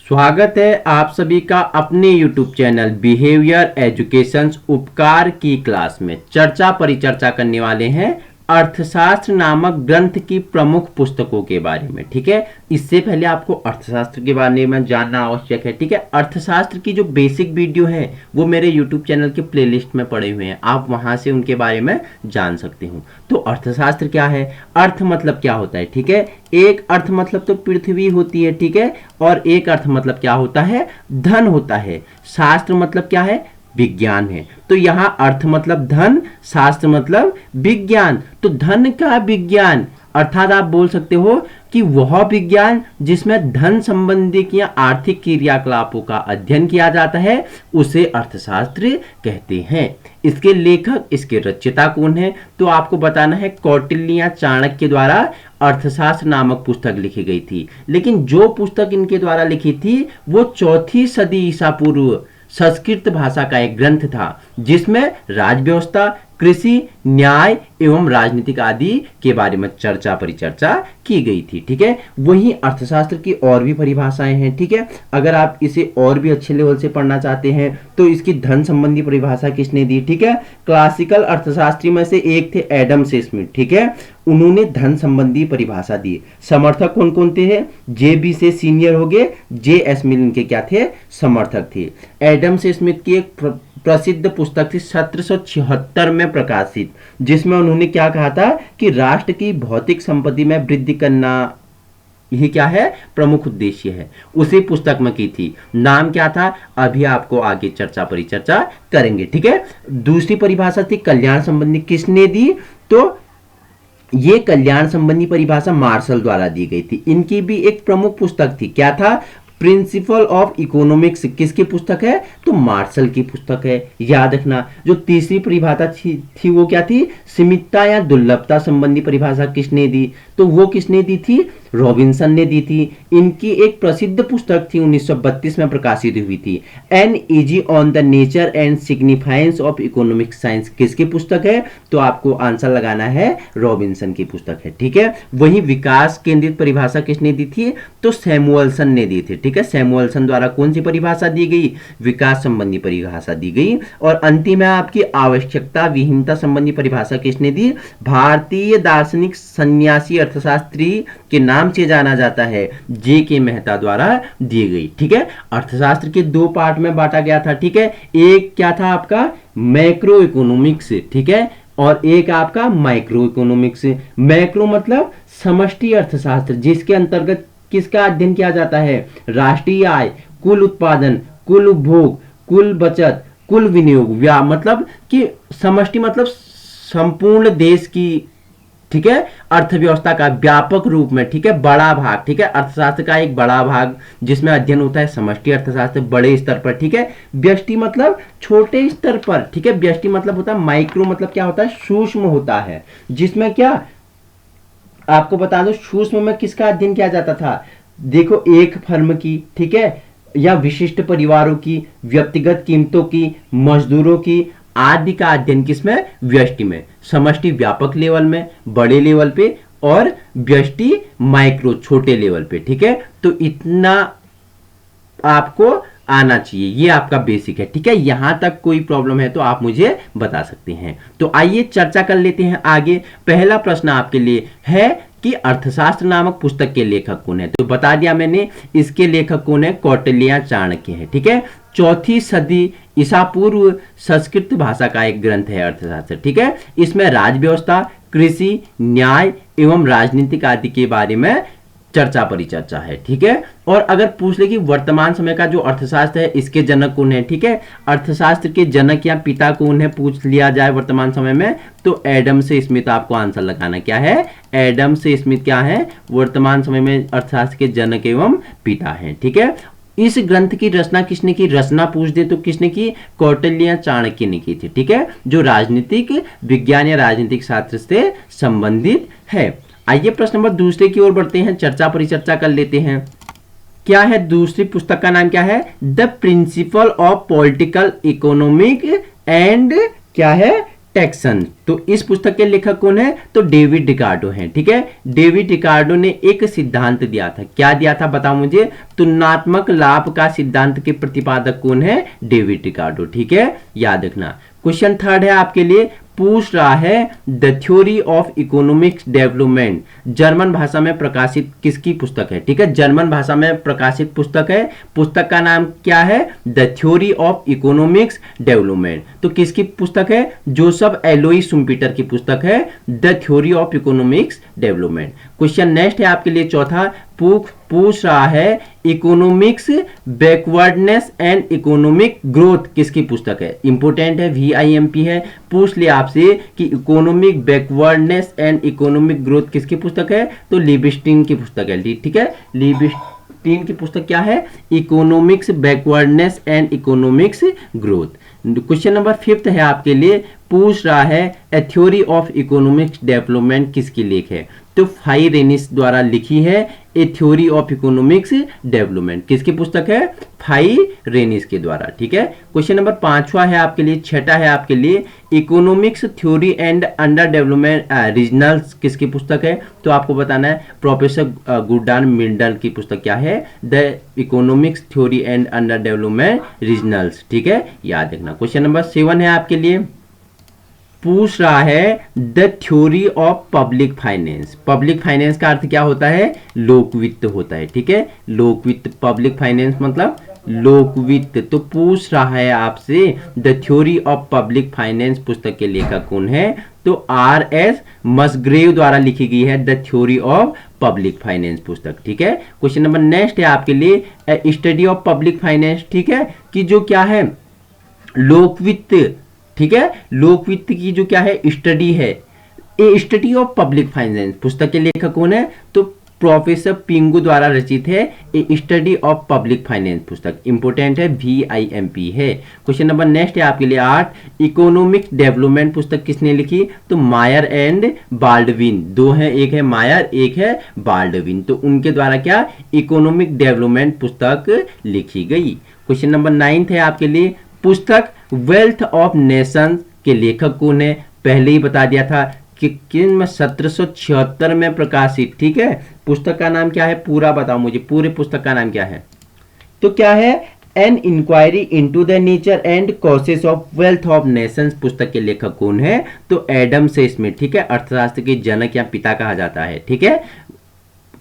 स्वागत है आप सभी का अपने YouTube चैनल बिहेवियर एजुकेशंस उपकार की क्लास में। चर्चा परिचर्चा करने वाले हैं अर्थशास्त्र नामक ग्रंथ की प्रमुख पुस्तकों के बारे में। ठीक है, इससे पहले आपको अर्थशास्त्र के बारे में जानना आवश्यक है। ठीक है, अर्थशास्त्र की जो बेसिक वीडियो है वो मेरे YouTube चैनल के प्लेलिस्ट में पड़े हुए हैं, आप वहां से उनके बारे में जान सकते हो। तो अर्थशास्त्र क्या है, अर्थ मतलब क्या होता है। ठीक है, एक अर्थ मतलब तो पृथ्वी होती है। ठीक है, और एक अर्थ मतलब क्या होता है, धन होता है। शास्त्र मतलब क्या है, विज्ञान है। तो यहां अर्थ मतलब धन, शास्त्र मतलब विज्ञान। तो धन का विज्ञान अर्थात आप बोल सकते हो कि वह विज्ञान जिसमें धन संबंधी या आर्थिक क्रियाकलापों का अध्ययन किया जाता है उसे अर्थशास्त्र कहते हैं। इसके लेखक, इसके रचयिता कौन है, तो आपको बताना है कौटिल्य या चाणक्य द्वारा अर्थशास्त्र नामक पुस्तक लिखी गई थी। लेकिन जो पुस्तक इनके द्वारा लिखी थी वो 4वीं सदी ईसा पूर्व संस्कृत भाषा का एक ग्रंथ था जिसमें राज व्यवस्था, कृषि, न्याय एवं राजनीतिक आदि के बारे में चर्चा परिचर्चा की गई थी। ठीक है, वहीं अर्थशास्त्र की और भी परिभाषाएं हैं। ठीक है, अगर आप इसे और भी अच्छे लेवल से पढ़ना चाहते हैं तो इसकी धन संबंधी परिभाषा किसने दी। ठीक है, क्लासिकल अर्थशास्त्री में से एक थे एडम स्मिथ। ठीक है, उन्होंने धन संबंधी परिभाषा दी। समर्थक कौन कौन थे, जे.बी. से सीनियर हो गए, जे.एस. मिल इनके क्या थे, समर्थक थे। एडम स्मिथ की एक प्रसिद्ध पुस्तक थी 1776 में प्रकाशित, जिसमें उन्होंने क्या कहा था कि राष्ट्र की भौतिक संपत्ति में वृद्धि करना यही क्या है, प्रमुख उद्देश्य है। उसी पुस्तक में की थी। नाम क्या था, अभी आपको आगे चर्चा परिचर्चा करेंगे। ठीक है, दूसरी परिभाषा थी कल्याण संबंधी, किसने दी, तो ये कल्याण संबंधी परिभाषा मार्शल द्वारा दी गई थी। इनकी भी एक प्रमुख पुस्तक थी, क्या था, प्रिंसिपल ऑफ इकोनॉमिक्स। किसकी पुस्तक है, तो मार्शल की पुस्तक है, याद रखना। जो तीसरी परिभाषा थी वो क्या थी, सीमितता या दुर्लभता संबंधी परिभाषा किसने दी, तो वो किसने दी थी, रॉबिन्सन ने दी थी। इनकी एक प्रसिद्ध पुस्तक थी 1932 में प्रकाशित हुई थी, an essay on the nature and significance of economic science. किसकी पुस्तक है, तो आपको आंसर लगाना है, रॉबिन्सन की पुस्तक है। ठीक है, वही विकास केंद्रित परिभाषा किसने दी थी, तो सैमुअल्सन ने दी थी। ठीक है, सैमुअल्सन द्वारा कौन सी परिभाषा दी गई, विकास संबंधी परिभाषा दी गई। और अंतिम है आपकी आवश्यकता विहीनता संबंधी परिभाषा किसने दी, भारतीय दार्शनिक सन्यासी अर्थशास्त्री के नाम से जाना जाता है, जे.के. मेहता द्वारा दी गई। ठीक है, अर्थशास्त्र के दो पार्ट में बांटा गया था। ठीक है, एक क्या था आपका मैक्रो इकोनॉमिक्स, ठीक है, और एक आपका माइक्रो इकोनॉमिक्स। मैक्रो मतलब समष्टि अर्थशास्त्र, जिसके अंतर्गत किसका अध्ययन किया जाता है, राष्ट्रीय आय, कुल उत्पादन, कुल उपभोग, कुल बचत, कुल विनियोग। मतलब कि समष्टि मतलब संपूर्ण देश की, ठीक है, अर्थव्यवस्था का व्यापक रूप में, ठीक है, बड़ा भाग। ठीक है, अर्थशास्त्र का एक बड़ा भाग जिसमें अध्ययन होता है समष्टि अर्थशास्त्र, बड़े स्तर पर। ठीक है, व्यष्टि मतलब छोटे स्तर पर। ठीक है, व्यष्टि मतलब होता है, माइक्रो मतलब क्या होता है, सूक्ष्म होता है, जिसमें क्या आपको बता दो, सूक्ष्म में किसका अध्ययन किया जाता था, देखो, एक फर्म की, ठीक है, या विशिष्ट परिवारों की, व्यक्तिगत कीमतों की, मजदूरों की आदि का अध्ययन किसमें, व्यष्टि में। समष्टि व्यापक लेवल में, बड़े लेवल पे, और व्यष्टि माइक्रो छोटे लेवल पे। ठीक है, तो इतना आपको आना चाहिए, ये आपका बेसिक है। ठीक है, यहां तक कोई प्रॉब्लम है तो आप मुझे बता सकते हैं। तो आइए चर्चा कर लेते हैं आगे। पहला प्रश्न आपके लिए है कि अर्थशास्त्र नामक पुस्तक के लेखक कौन है, तो बता दिया मैंने, इसके लेखक कौन है, कौटिल्य चाणक्य है। ठीक है, 4वीं सदी ईसा पूर्व संस्कृत भाषा का एक ग्रंथ है अर्थशास्त्र। ठीक है, इसमें राज व्यवस्था, कृषि, न्याय एवं राजनीतिक आदि के बारे में चर्चा परिचर्चा है। ठीक है, और अगर पूछ ले कि वर्तमान समय का जो अर्थशास्त्र है इसके जनक कौन है, ठीक है, अर्थशास्त्र के जनक या पिता कौन है पूछ लिया जाए वर्तमान समय में, तो एडम से स्मिथ आपको आंसर लगाना। क्या है, एडम से स्मिथ क्या है, वर्तमान समय में अर्थशास्त्र के जनक एवं पिता है। ठीक है, इस ग्रंथ की रचना किसने की, रचना पूछ दे तो किसने की, कौटिल्य चाणक्य ने की थी। ठीक है, जो राजनीतिक विज्ञान या राजनीतिक शास्त्र से संबंधित है। आइए प्रश्न नंबर दूसरे की ओर बढ़ते हैं, चर्चा परिचर्चा कर लेते हैं। क्या है, दूसरी पुस्तक का नाम क्या है, the principle of political economic and क्या है, टैक्सन। तो इस पुस्तक के लेखक कौन है? तो डेविड रिकार्डो हैं। ठीक है, डेविड रिकार्डो ने एक सिद्धांत दिया था। क्या दिया था बताओ मुझे? तुलनात्मक लाभ का सिद्धांत के प्रतिपादक कौन है? David Ricardo. ठीक है, याद रखना। क्वेश्चन थर्ड है आपके लिए, पूछ रहा है the theory of economics development German भाषा में प्रकाशित किसकी पुस्तक है? ठीक है, जर्मन भाषा में प्रकाशित पुस्तक है। पुस्तक का नाम क्या है? The theory of economics development. तो किसकी पुस्तक है? जोसेफ एलोई शुम्पीटर की पुस्तक है the theory of economics development. Question next है आपके लिए चौथा, पूछ रहा है economics backwardness and economic growth किसकी पुस्तक है? इंपोर्टेंट है, VIMP है। पूछ लिया आपसे कि economic backwardness and economic growth किसकी पुस्तक है? तो लिबस्टीन की पुस्तक है। ठीक है, लिबस्टीन की पुस्तक क्या है? Economics backwardness and economics growth. Question number fifth है आपके लिए, पूछ रहा है ए थ्योरी ऑफ इकोनॉमिक्स डेवलपमेंट किसकी लेख है? तो फाई रेनिस द्वारा लिखी है ए थ्योरी ऑफ इकोनॉमिक्स डेवलपमेंट। किसकी पुस्तक है? फाई रेनिस के द्वारा। ठीक है, क्वेश्चन नंबर पांचवा है आपके लिए, छठा है आपके लिए, economics theory and under development regionals किसकी पुस्तक है? तो आपको बताना है प्रोफेसर गुरडान मिंडल की पुस्तक क्या है? The economics theory and under development regionals. ठीक है, याद रखना। क्वेश्चन नंबर 7 है आपके लिए, पूछ रहा है the theory of public finance. Public finance का अर्थ क्या होता है? लोक वित्त होता है। ठीक है, लोक वित्त, पब्लिक फाइनेंस मतलब लोक वित्त। तो पूछ रहा है आपसे the theory of public finance पुस्तक के लेखक कौन है? तो RS मसग्रेव द्वारा लिखी गई है the theory of public finance पुस्तक। ठीक है, क्वेश्चन नंबर नेक्स्ट है आपके लिए स्टडी ऑफ पब्लिक फाइनेंस। ठीक है, कि जो क्या है लोक वित्त, ठीक है, लोक वित्त की जो क्या है स्टडी है, ए स्टडी ऑफ पब्लिक फाइनेंस पुस्तक के लेखक कौन है? तो प्रोफेसर पिंगू द्वारा रचित है ए स्टडी ऑफ पब्लिक फाइनेंस पुस्तक। इंपोर्टेंट है, VIMP है। क्वेश्चन नंबर नेक्स्ट है आपके लिए 8, इकोनॉमिक्स डेवलपमेंट पुस्तक किसने लिखी? तो मायर एंड बाल्डविन, दो हैं, एक है मायर एक है बाल्डविन। तो उनके द्वारा क्या इकोनॉमिक डेवलपमेंट पुस्तक लिखी गई। क्वेश्चन नंबर 9 है आपके लिए, पुस्तक वेल्थ ऑफ नेशंस के लेखक कौन है? पहले ही बता दिया था कि किन में 1776 में प्रकाशित। ठीक है, पुस्तक का नाम क्या है? पूरा बताओ मुझे, पूरे पुस्तक का नाम क्या है? तो क्या है? An inquiry into the nature and causes of wealth of nations पुस्तक के लेखक कौन है? तो एडम स्मिथ। ठीक है, अर्थशास्त्र के जनक या पिता कहा जाता है। ठीक है,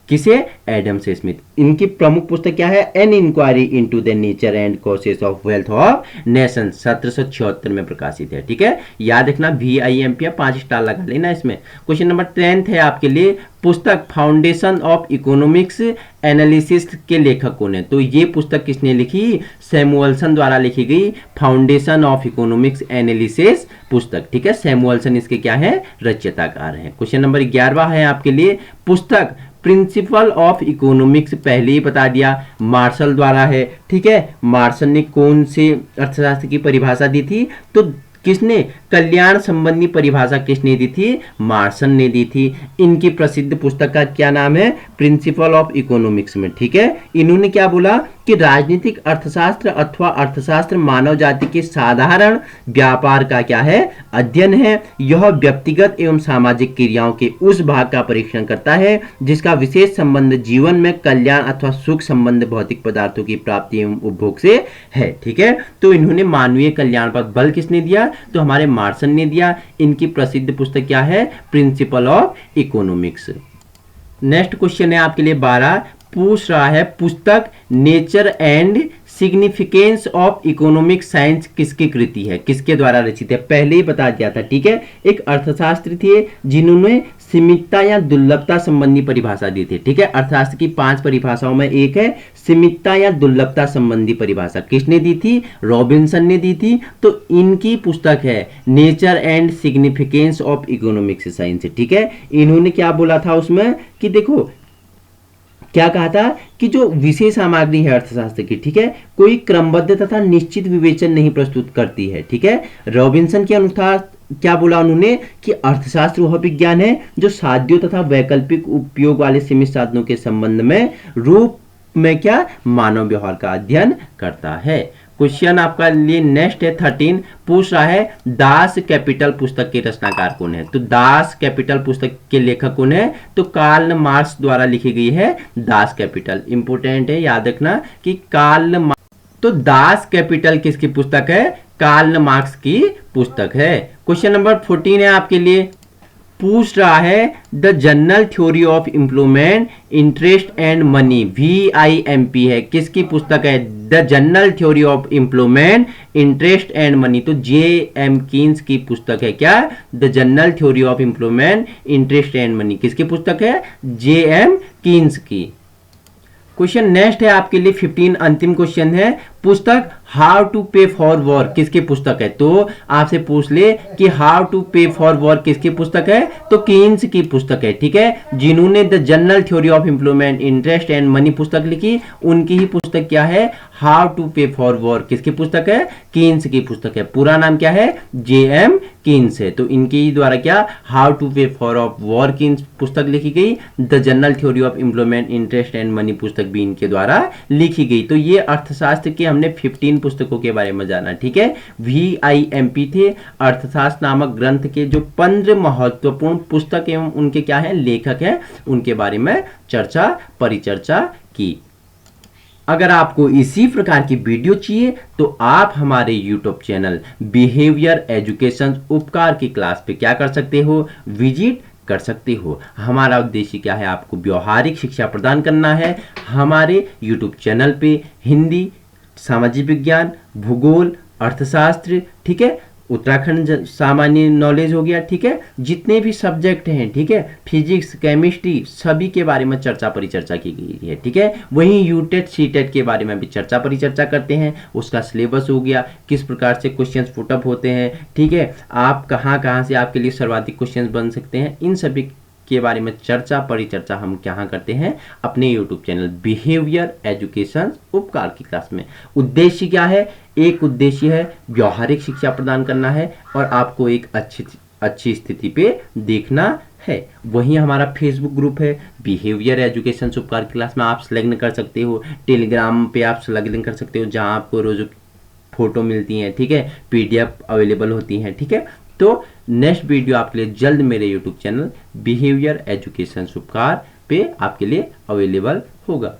किसे? Adam Smith. इनकी प्रमुख पुस्तक क्या है? An inquiry into the nature and causes of wealth of nation, 1776 में प्रकाशित है। ठीक है, याद रखना, VIMP 5 स्टार लगा लेना इसमें। क्वेश्चन नंबर 10 है आपके लिए, पुस्तक फाउंडेशन ऑफ इकोनॉमिक्स एनालिसिस के लेखक कौन है? तो ये पुस्तक किसने लिखी? सैमुअल्सन द्वारा लिखी गई फाउंडेशन ऑफ इकोनॉमिक्स एनालिसिस पुस्तक। ठीक है, सैमुअल्सन इसके क्या है? रचयिताकार हैं। क्वेश्चन नंबर 11 है आपके लिए, पुस्तक प्रिंसिपल ऑफ इकोनॉमिक्स पहले ही बता दिया, मार्शल द्वारा है। ठीक है, मार्शल ने कौन से अर्थशास्त्र की परिभाषा दी थी? तो किसने? कल्याण संबंधी परिभाषा किसने दी थी? मार्शल ने दी थी। इनकी प्रसिद्ध पुस्तक का क्या नाम है? प्रिंसिपल ऑफ इकोनॉमिक्स में। ठीक है, इन्होंने क्या बोला कि राजनीतिक अर्थशास्त्र अथवा अर्थशास्त्र मानव जाति के साधारण व्यापार का क्या है? अध्ययन है। यह व्यक्तिगत एवं सामाजिक क्रियाओं के उस भाग का परीक्षण करता है जिसका विशेष संबंध जीवन में कल्याण अथवा सुख संबंध भौतिक पदार्थों की प्राप्ति एवं उपभोग से है। ठीक है, तो इन्होंने मानवीय कल्याण पर बल किसने दिया? तो हमारे मार्शल ने दिया। इनकी प्रसिद्ध पुस्तक क्या है? Principle of economics. Next question है आपके लिए 12, पूछ रहा है पुस्तक nature and significance of economic science किसकी कृति है? किसके द्वारा रचित है? पहले ही बता दिया था। ठीक है, एक अर्थशास्त्री थे जिन्होंने सीमितता या दुर्लभता संबंधी परिभाषा दी थी। ठीक है, अर्थशास्त्र की 5 परिभाषाओं में एक है सीमितता या दुर्लभता संबंधी परिभाषा। किसने दी थी? रॉबिन्सन ने दी थी। तो इनकी पुस्तक है nature and significance of economics science. ठीक है, इन्होंने क्या बोला था उसमें कि देखो क्या कहा था कि जो विशेष सामग्री है अर्थशास्त्र की, ठीक है, कोई क्रमबद्ध तथा निश्चित विवेचन नहीं प्रस्तुत करती है। ठीक है, रॉबिन्सन के अनुसार क्या बोला उन्होंने कि अर्थशास्त्र वह विज्ञान है जो साध्यों तथा वैकल्पिक उपयोग वाले सीमित साधनों के संबंध में रूप में क्या मानव व्यवहार का अध्ययन करता है। क्वेश्चन आपका लिए नेक्स्ट है 13, पूछ रहा है दास कैपिटल पुस्तक के रचनाकार कौन है। तो दास कैपिटल पुस्तक के लेखक कौन है, तो कार्ल मार्क्स द्वारा लिखी गई है दास कैपिटल। इंपोर्टेंट है, याद रखना कि तो दास कैपिटल किसकी पुस्तक है, कार्ल मार्क्स की पुस्तक है। क्वेश्चन नंबर 14 है आपके लिए, पूछ रहा है the general theory of employment interest and money, VIMP है, किसकी पुस्तक है, the general theory of employment interest and money. तो JM कीन्स की पुस्तक है क्या, the general theory of employment interest and money, किसकी पुस्तक है, JM कीन्स की। क्वेश्चन नेक्स्ट है आपके लिए 15, अंतिम क्वेश्चन है, पुस्तक हाउ टू पे फॉर वॉर किसकी पुस्तक है। तो आपसे पूछ ले कि हाउ टू पे फॉर वॉर किसकी पुस्तक है, तो कीन्स की पुस्तक है, ठीक है। जिन्होंने the general theory of employment interest and money पुस्तक लिखी, उनकी ही पुस्तक क्या है, हाउ टू पे फॉर वॉर किसकी पुस्तक है, कीन्स की पुस्तक है। पूरा नाम क्या है, JM कीन्स है। तो इनके द्वारा क्या, हाउ टू पे फॉर ऑफ वॉर कीन्स पुस्तक लिखी गई, the general theory of employment interest and money पुस्तक भी इनके द्वारा लिखी गई। तो ये अर्थशास्त्र के हमने 15 पुस्तकों के बारे में जाना, ठीक है। VIMP थे अर्थशास्त्र नामक ग्रंथ के जो 15 महत्वपूर्ण पुस्तक एवं उनके क्या है, लेखक हैं, उनके बारे में चर्चा परिचर्चा की। अगर आपको इसी प्रकार की वीडियो चाहिए तो आप हमारे YouTube चैनल बिहेवियर एजुकेशन उपकार की क्लास पे क्या कर सकते हो, विजिट कर सकते हो। हमारा उद्देश्य क्या है, आपको व्यवहारिक शिक्षा प्रदान करना है। हमारे YouTube चैनल पे हिंदी, सामाजिक विज्ञान, भूगोल, अर्थशास्त्र, ठीक है, उत्तराखंड सामान्य नॉलेज हो गया, ठीक है, जितने भी सब्जेक्ट हैं, ठीक है, फिजिक्स, केमिस्ट्री, सभी के बारे में चर्चा परिचर्चा की गई है, ठीक है। वहीं यूटेट सीटेट के बारे में भी चर्चा परिचर्चा करते हैं, उसका सिलेबस हो गया, किस प्रकार से क्वेश्चंस पुटअप होते हैं, ठीक है, आप कहाँ कहाँ से आपके लिए सर्वाधिक क्वेश्चंस बन सकते हैं, इन सभी के बारे में चर्चा परिचर्चा हम क्या करते हैं अपने YouTube चैनल बिहेवियर एजुकेशन उपकार की क्लास में। उद्देश्य क्या है, एक उद्देश्य है व्यवहारिक शिक्षा प्रदान करना है और आपको एक अच्छी स्थिति पे देखना है। वहीं हमारा फेसबुक ग्रुप है बिहेवियर एजुकेशन उपकार की क्लास में, आप संलग्न कर सकते हो। टेलीग्राम पे आप संलग्न कर सकते हो, जहां आपको रोज फोटो मिलती हैं, ठीक है, PDF अवेलेबल होती हैं, ठीक है। तो नेक्स्ट वीडियो आपके लिए जल्द मेरे YouTube चैनल बिहेवियर एजुकेशन उपकार पे आपके लिए अवेलेबल होगा।